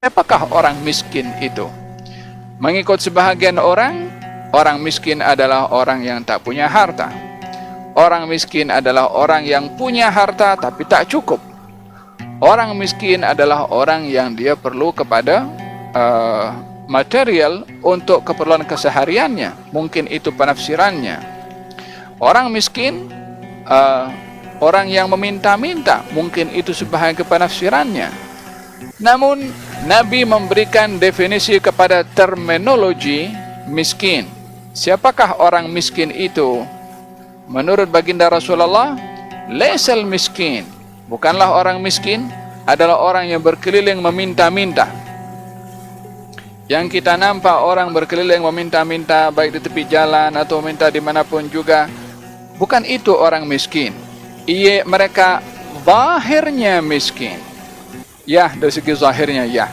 Siapakah orang miskin itu? Mengikut sebahagian orang, orang miskin adalah orang yang tak punya harta. Orang miskin adalah orang yang punya harta tapi tak cukup. Orang miskin adalah orang yang dia perlu kepada material untuk keperluan kesehariannya. Mungkin itu penafsirannya. Orang miskin, orang yang meminta-minta. Mungkin itu sebahagian penafsirannya. Namun Nabi memberikan definisi kepada terminologi miskin. Siapakah orang miskin itu? Menurut baginda Rasulullah, laisal miskin, bukanlah orang miskin, adalah orang yang berkeliling meminta-minta. Yang kita nampak orang berkeliling meminta-minta, baik di tepi jalan atau minta dimanapun juga, bukan itu orang miskin. Mereka zahirnya miskin. Ya, dari segi zahirnya ya.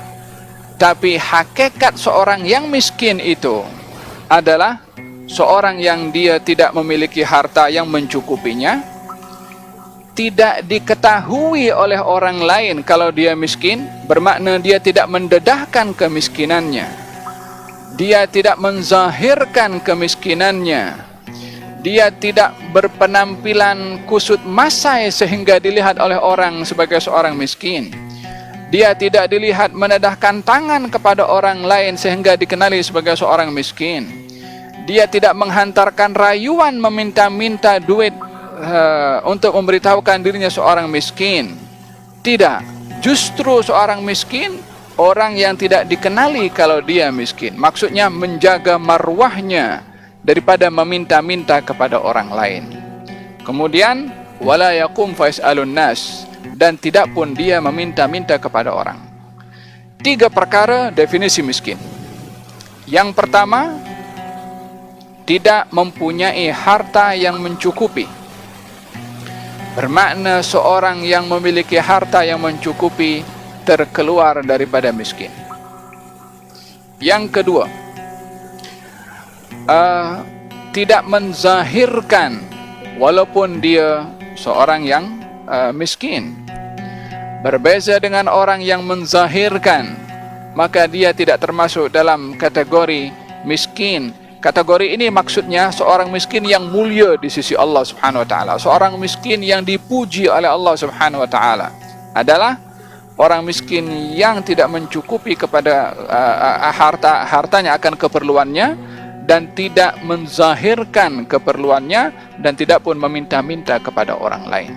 Tapi hakikat seorang yang miskin itu adalah seorang yang dia tidak memiliki harta yang mencukupinya, tidak diketahui oleh orang lain kalau dia miskin, bermakna dia tidak mendedahkan kemiskinannya, dia tidak menzahirkan kemiskinannya, dia tidak berpenampilan kusut masai sehingga dilihat oleh orang sebagai seorang miskin, dia tidak dilihat menedahkan tangan kepada orang lain sehingga dikenali sebagai seorang miskin, dia tidak menghantarkan rayuan meminta-minta duit untuk memberitahukan dirinya seorang miskin. Tidak, justru seorang miskin orang yang tidak dikenali kalau dia miskin. Maksudnya menjaga marwahnya daripada meminta-minta kepada orang lain. Kemudian wala yaqum fais'alun nas, dan tidak pun dia meminta-minta kepada orang. 3 perkara definisi miskin. Yang pertama, tidak mempunyai harta yang mencukupi. Bermakna seorang yang memiliki harta yang mencukupi terkeluar daripada miskin. Yang kedua, tidak menzahirkan walaupun dia seorang yang miskin. Berbeza dengan orang yang menzahirkan, maka dia tidak termasuk dalam kategori miskin. Kategori ini maksudnya seorang miskin yang mulia di sisi Allah Subhanahu wa taala. Seorang miskin yang dipuji oleh Allah Subhanahu wa taala adalah orang miskin yang tidak mencukupi kepada hartanya akan keperluannya, dan tidak menzahirkan keperluannya, dan tidak pun meminta-minta kepada orang lain.